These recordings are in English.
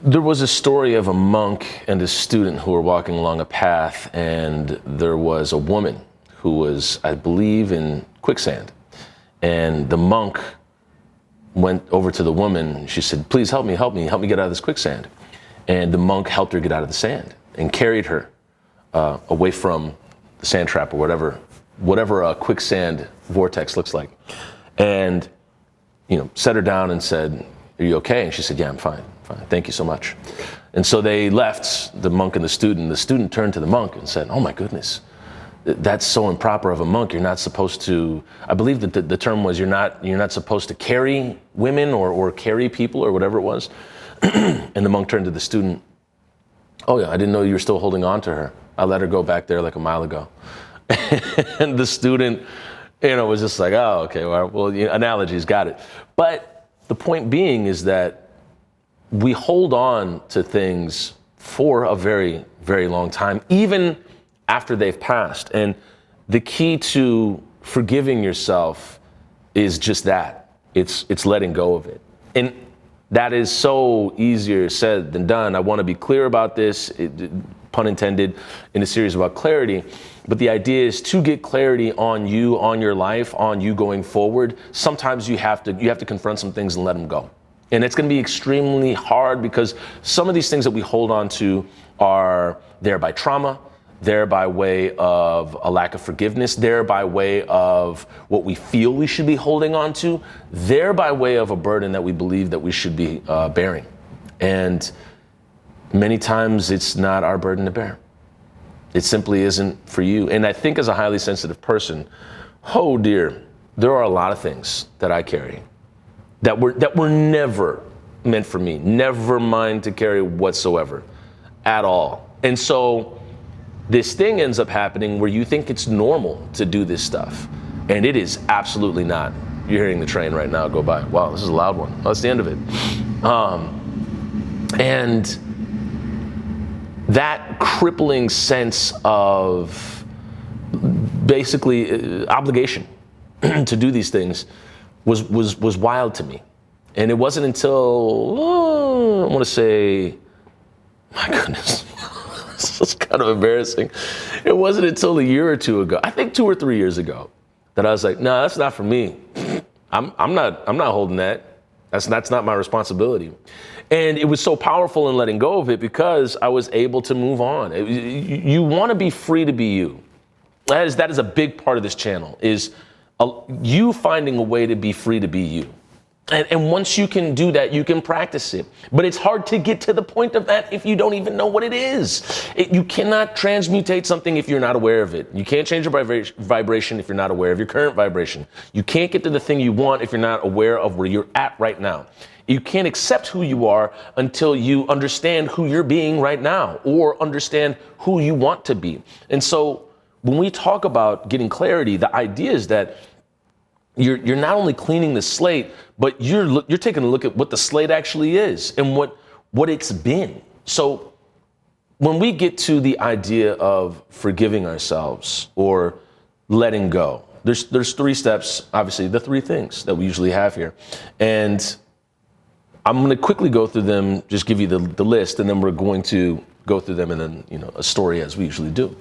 There was a story of a monk and a student who were walking along a path, and there was a woman who was, I believe, in quicksand. And the monk went over to the woman. She said, "Please help me get out of this quicksand." And the monk helped her get out of the sand and carried her away from the sand trap or whatever a quicksand vortex looks like. And, set her down and said, "Are you okay?" And she said, "Yeah, I'm fine. Thank you so much." And so they left, the monk and the student. The student turned to the monk and said, "Oh my goodness, that's so improper of a monk. You're not supposed to," I believe that the term was, you're not supposed to carry women or carry people or whatever it was. And the monk turned to the student, "Oh yeah, I didn't know you were still holding on to her. I let her go back there like a mile ago." And the student, was just like, "Oh, okay, well, analogies, got it." But the point being is that we hold on to things for a very, very long time, even after they've passed. And the key to forgiving yourself is just that. It's letting go of it. And that is so easier said than done. I want to be clear about this, pun intended, in a series about clarity. But the idea is to get clarity on you, on your life, on you going forward. Sometimes you have to confront some things and let them go. And it's going to be extremely hard because some of these things that we hold on to are there by trauma, there by way of a lack of forgiveness, there by way of what we feel we should be holding on to, there by way of a burden that we believe that we should be bearing. And many times it's not our burden to bear. It simply isn't for you. And I think as a highly sensitive person, oh dear, there are a lot of things that I carry that were never meant for me, never mine to carry whatsoever, at all. And so this thing ends up happening where you think it's normal to do this stuff, and it is absolutely not. You're hearing the train right now go by. Wow, this is a loud one. Oh, that's the end of it. And that crippling sense of basically obligation to do these things was wild to me. And it wasn't until, I want to say, my goodness, this is kind of embarrassing. It wasn't until a year or two ago, I think 2 or 3 years ago, that I was like, no, that's not for me. I'm not holding that. That's not my responsibility. And it was so powerful in letting go of it because I was able to move on. You want to be free to be you. That is a big part of this channel, is you finding a way to be free to be you. And once you can do that, you can practice it. But it's hard to get to the point of that if you don't even know what it is. You cannot transmutate something if you're not aware of it. You can't change your vibration if you're not aware of your current vibration. You can't get to the thing you want if you're not aware of where you're at right now. You can't accept who you are until you understand who you're being right now, or understand who you want to be. And so when we talk about getting clarity, the idea is that you're not only cleaning the slate, but you're taking a look at what the slate actually is and what it's been. So when we get to the idea of forgiving ourselves or letting go, there's 3 steps, obviously, the 3 things that we usually have here. And I'm going to quickly go through them, just give you the list, and then we're going to go through them and then, a story as we usually do.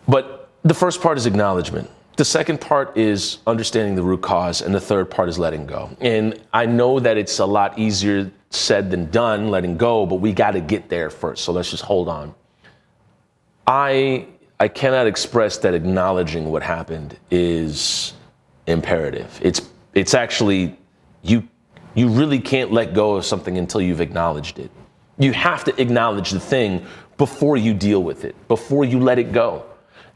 But the first part is acknowledgement. The second part is understanding the root cause, and the third part is letting go. And I know that it's a lot easier said than done, letting go, but we got to get there first. So let's just hold on. I cannot express that acknowledging what happened is imperative. It's actually, you really can't let go of something until you've acknowledged it. You have to acknowledge the thing before you deal with it, before you let it go.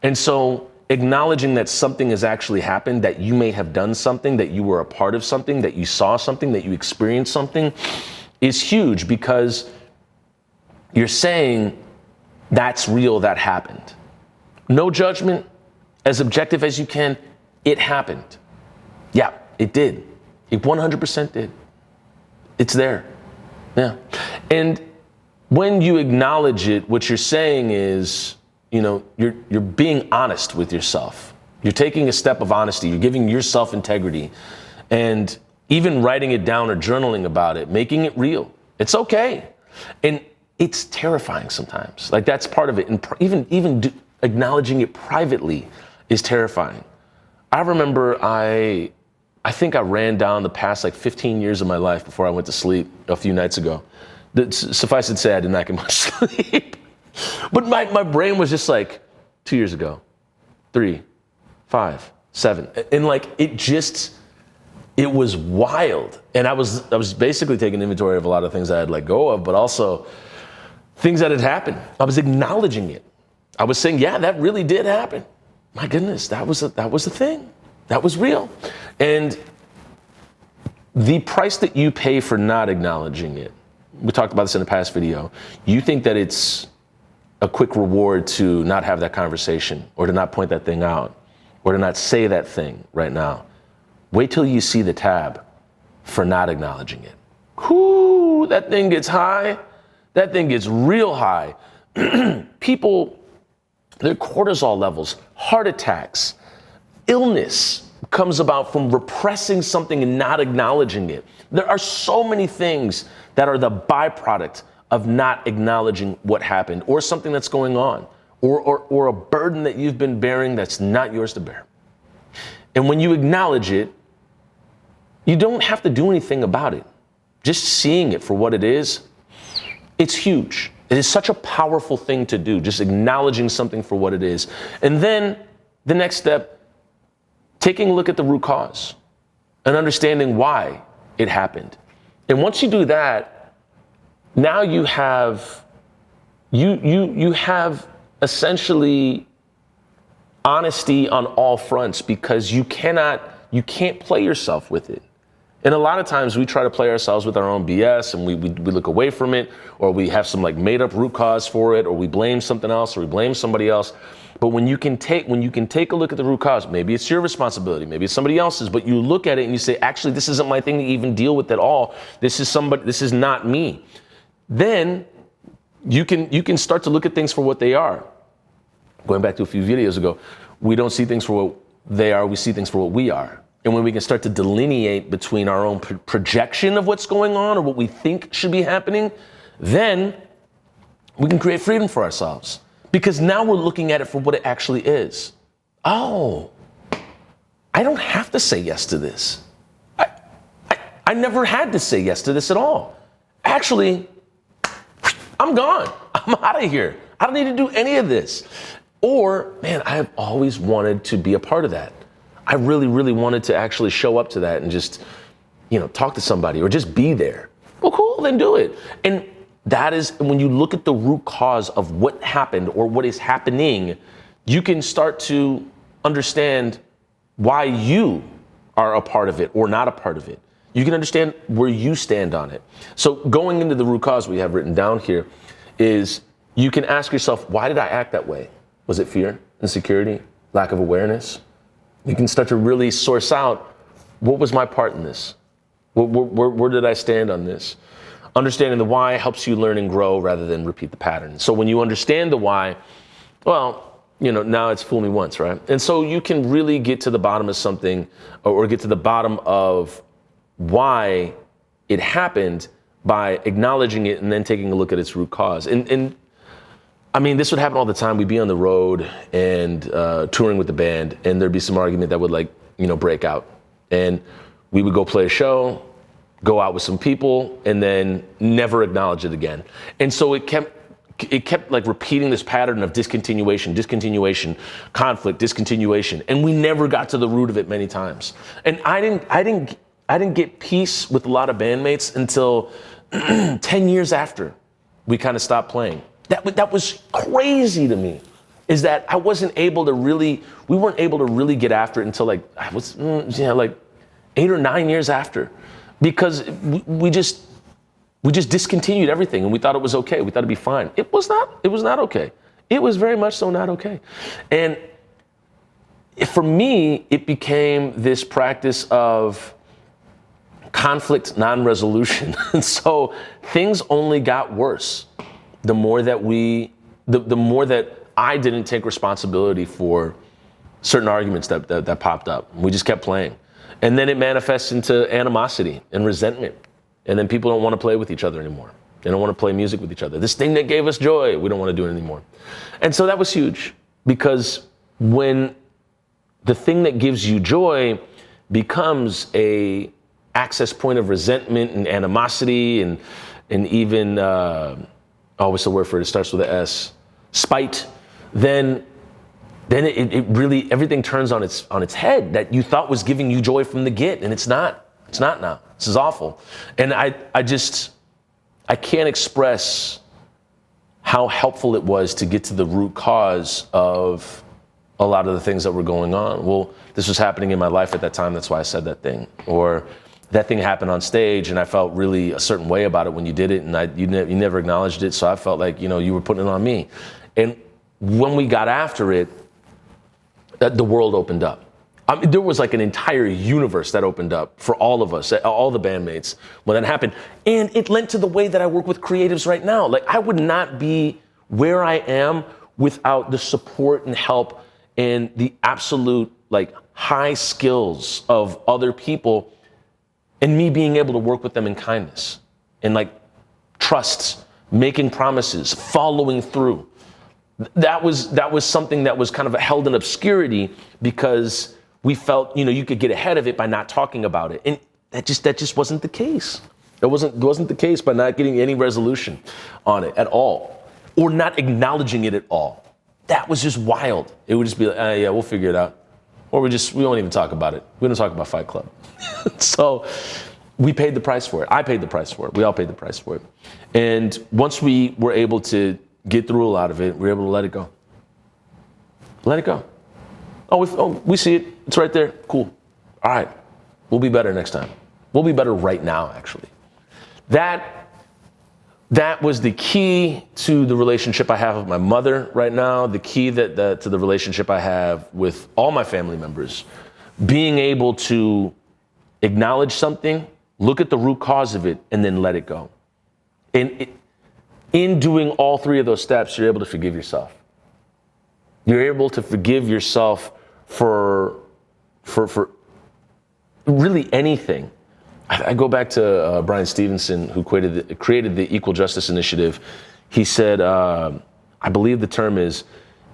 And so acknowledging that something has actually happened, that you may have done something, that you were a part of something, that you saw something, that you experienced something, is huge, because you're saying that's real, that happened. No judgment, as objective as you can, it happened. Yeah, it did. It 100% did. It's there. Yeah. And when you acknowledge it, what you're saying is, you're being honest with yourself. You're taking a step of honesty. You're giving yourself integrity, and even writing it down or journaling about it, making it real. It's okay. And it's terrifying sometimes. Like that's part of it. And even acknowledging it privately is terrifying. I remember I think I ran down the past like 15 years of my life before I went to sleep a few nights ago. Suffice it to say, I did not get much sleep. But my brain was just like 2 years ago, 3, 5, 7. And like it was wild. And I was basically taking inventory of a lot of things I had let go of, but also things that had happened. I was acknowledging it. I was saying, yeah, that really did happen. My goodness, that was a thing. That was real. And the price that you pay for not acknowledging it, we talked about this in a past video, you think that it's a quick reward to not have that conversation or to not point that thing out or to not say that thing right now. Wait till you see the tab for not acknowledging it. Whoo, that thing gets high. That thing gets real high. People, their cortisol levels, heart attacks, illness comes about from repressing something and not acknowledging it. There are so many things that are the byproduct of not acknowledging what happened or something that's going on or a burden that you've been bearing that's not yours to bear. And when you acknowledge it, you don't have to do anything about it. Just seeing it for what it is, it's huge. It is such a powerful thing to do, just acknowledging something for what it is. And then the next step, taking a look at the root cause and understanding why it happened. And once you do that, now you have essentially honesty on all fronts because you can't play yourself with it. And a lot of times we try to play ourselves with our own BS and we look away from it, or we have some like made up root cause for it, or we blame something else, or we blame somebody else. But when you can take a look at the root cause, maybe it's your responsibility, maybe it's somebody else's, but you look at it and you say, actually, this isn't my thing to even deal with at all. This is not me. Then you can start to look at things for what they are. Going back to a few videos ago, we don't see things for what they are, we see things for what we are. And when we can start to delineate between our own projection of what's going on or what we think should be happening, then we can create freedom for ourselves. Because now we're looking at it for what it actually is. Oh, I don't have to say yes to this. I never had to say yes to this at all. Actually, I'm gone. I'm out of here. I don't need to do any of this. Or, man, I have always wanted to be a part of that. I really, really wanted to actually show up to that and just, talk to somebody or just be there. Well, cool, then do it. And that is when you look at the root cause of what happened or what is happening, you can start to understand why you are a part of it or not a part of it. You can understand where you stand on it. So going into the root cause we have written down here is you can ask yourself, why did I act that way? Was it fear, insecurity, lack of awareness? You can start to really source out, what was my part in this? Where did I stand on this? Understanding the why helps you learn and grow rather than repeat the pattern. So when you understand the why, well, now it's fool me once, right? And so you can really get to the bottom of something or get to the bottom of why it happened by acknowledging it and then taking a look at its root cause. And I mean, this would happen all the time. We'd be on the road and touring with the band, and there'd be some argument that would break out. And we would go play a show, go out with some people, and then never acknowledge it again. And so it kept like repeating this pattern of discontinuation, conflict, discontinuation. And we never got to the root of it many times. And I didn't get peace with a lot of bandmates until 10 years after we kind of stopped playing. That was crazy to me, is that we weren't able to really get after it until like 8 or 9 years after, because we just discontinued everything and we thought it was okay. We thought it'd be fine. It was not okay. It was very much so not okay. And for me, it became this practice of conflict non-resolution. And so things only got worse the more that I didn't take responsibility for certain arguments that popped up. We just kept playing. And then it manifests into animosity and resentment. And then people don't want to play with each other anymore. They don't want to play music with each other. This thing that gave us joy, we don't want to do it anymore. And so that was huge, because when the thing that gives you joy becomes a access point of resentment and animosity and even, what's the word for it? It starts with an S, spite, then it really, everything turns on its head that you thought was giving you joy from the get, and it's not. It's not now. This is awful. And I can't express how helpful it was to get to the root cause of a lot of the things that were going on. Well, this was happening in my life at that time, that's why I said that thing. Or that thing happened on stage and I felt really a certain way about it when you did it, and you never acknowledged it, so I felt like, you were putting it on me. And when we got after it, the world opened up. There was like an entire universe that opened up for all of us, all the bandmates, when that happened. And it lent to the way that I work with creatives right now. Like, I would not be where I am without the support and help and the absolute high skills of other people, and me being able to work with them in kindness and trust, making promises, following through. That was something that was kind of held in obscurity because we felt, you could get ahead of it by not talking about it. And that just wasn't the case. It wasn't the case by not getting any resolution on it at all, or not acknowledging it at all. That was just wild. It would just be like, yeah, we'll figure it out. Or we won't even talk about it. We don't talk about Fight Club. So we paid the price for it. I paid the price for it. We all paid the price for it. And once we were able to get through a lot of it, we were able to let it go. Let it go. We see it. It's right there. Cool. All right. We'll be better next time. We'll be better right now, actually. That was the key to the relationship I have with my mother right now, the key to the relationship I have with all my family members. Being able to acknowledge something, look at the root cause of it, and then let it go. And in doing all three of those steps, you're able to forgive yourself. You're able to forgive yourself for really anything. I go back to Brian Stevenson, who created the Equal Justice Initiative. He said, I believe the term is,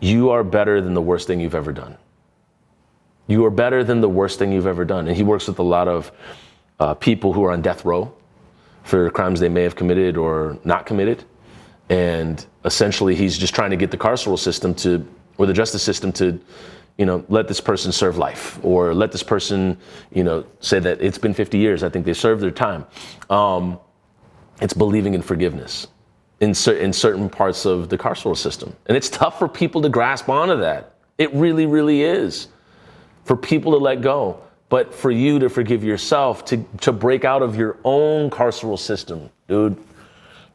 you are better than the worst thing you've ever done. You are better than the worst thing you've ever done. And he works with a lot of people who are on death row for crimes they may have committed or not committed. And essentially, he's just trying to get the carceral system or the justice system to, let this person serve life, or let this person, say that it's been 50 years. I think they served their time. It's believing in forgiveness in certain parts of the carceral system. And it's tough for people to grasp onto that. It really, really is. For people to let go, but for you to forgive yourself, to break out of your own carceral system. Dude,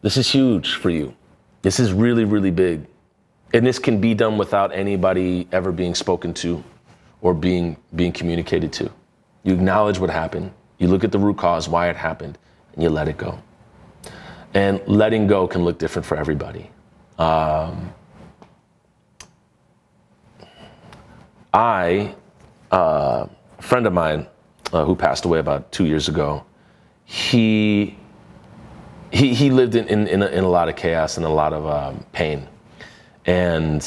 this is huge for you. This is really, really big. And this can be done without anybody ever being spoken to or being communicated to. You acknowledge what happened, you look at the root cause, why it happened, and you let it go. And letting go can look different for everybody. A friend of mine who passed away about 2 years ago, he lived in a lot of chaos and a lot of pain. And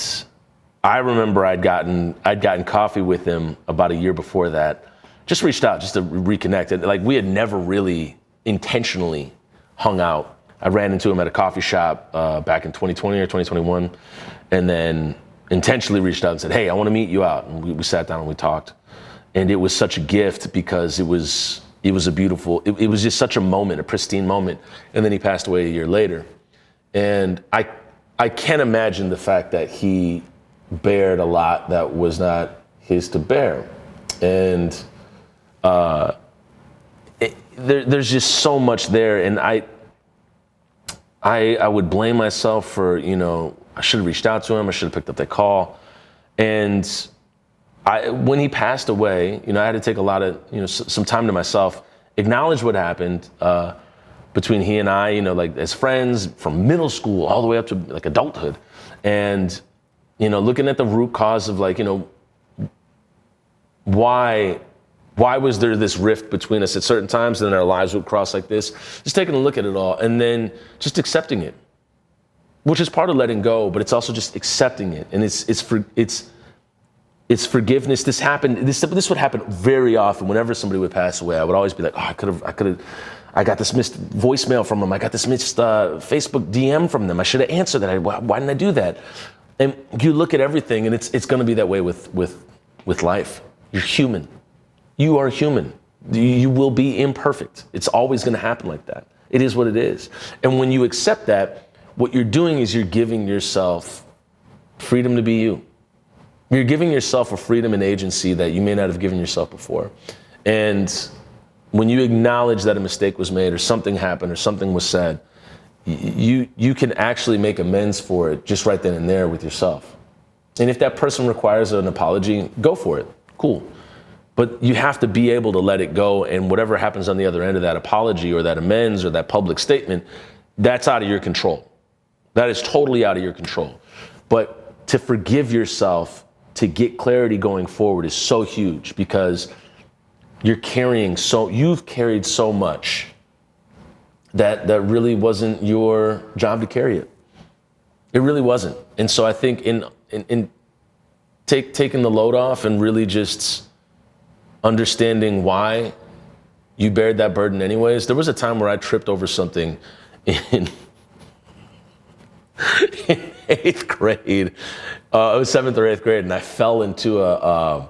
I remember I'd gotten coffee with him about a year before that. Just reached out just to reconnect. And we had never really intentionally hung out. I ran into him at a coffee shop back in 2020 or 2021, and then intentionally reached out and said, hey, I want to meet you out. And we sat down and we talked. And it was such a gift because it was a beautiful, it was just such a moment, a pristine moment. And then he passed away a year later. And I can't imagine the fact that he bared a lot that was not his to bear. And there's just so much there. And I would blame myself for, I should have reached out to him. I should have picked up that call. And when he passed away, I had to take a lot of, some time to myself, acknowledge what happened between he and I, as friends from middle school all the way up to adulthood. And, looking at the root cause of why Why was there this rift between us at certain times, and then our lives would cross like this? Just taking a look at it all, and then just accepting it, which is part of letting go, but it's also just accepting it. And it's forgiveness. This happened. This would happen very often. Whenever somebody would pass away, I would always be like, oh, I got this missed voicemail from them. I got this missed Facebook DM from them. I should have answered that. Why didn't I do that? And you look at everything, and it's going to be that way with life. You're human. You are human. You will be imperfect. It's always going to happen like that. It is what it is. And when you accept that, what you're doing is you're giving yourself freedom to be you. You're giving yourself a freedom and agency that you may not have given yourself before. And when you acknowledge that a mistake was made or something happened or something was said, you can actually make amends for it just right then and there with yourself. And if that person requires an apology, go for it. Cool. But you have to be able to let it go, and whatever happens on the other end of that apology or that amends or that public statement, that's out of your control. That is totally out of your control. But to forgive yourself, to get clarity going forward is so huge, because you've carried so much that really wasn't your job to carry it. It really wasn't. And so I think in taking the load off and really just understanding why you bared that burden anyways. There was a time where I tripped over something in 8th grade. It was 7th or 8th grade, and I fell into a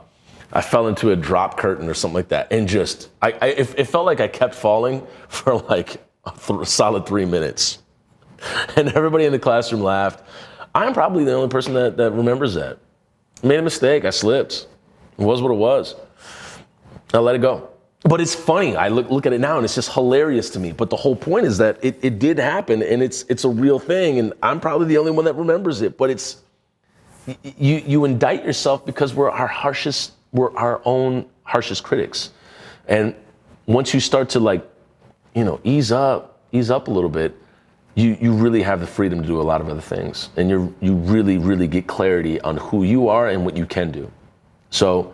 drop curtain or something like that, and it felt like I kept falling for like a solid 3 minutes, and everybody in the classroom laughed. I'm probably the only person that remembers that. I made a mistake. I slipped. It was what it was. I let it go. But it's funny. I look at it now, and it's just hilarious to me. But the whole point is that it did happen, and it's a real thing, and I'm probably the only one that remembers it. But it's you indict yourself because we're our own harshest critics. And once you start to ease up a little bit, you really have the freedom to do a lot of other things, and you really, really get clarity on who you are and what you can do. So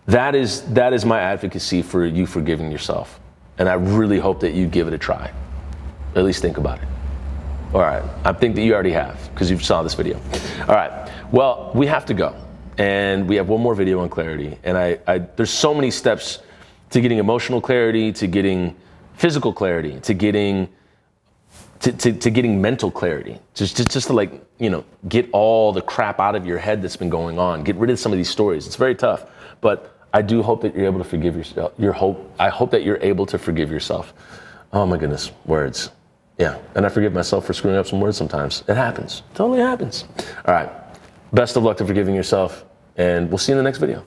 that is my advocacy for you forgiving yourself. And I really hope that you give it a try. At least think about it. All right. I think that you already have, because you saw this video. All right. Well, we have to go. And we have one more video on clarity. And there's so many steps to getting emotional clarity, to getting physical clarity, to getting mental clarity, just to get all the crap out of your head that's been going on, get rid of some of these stories. It's very tough, but I do hope that you're able to forgive yourself. I hope that you're able to forgive yourself. Oh my goodness, words. Yeah, and I forgive myself for screwing up some words sometimes. It happens, totally happens. All right, best of luck to forgiving yourself, and we'll see you in the next video.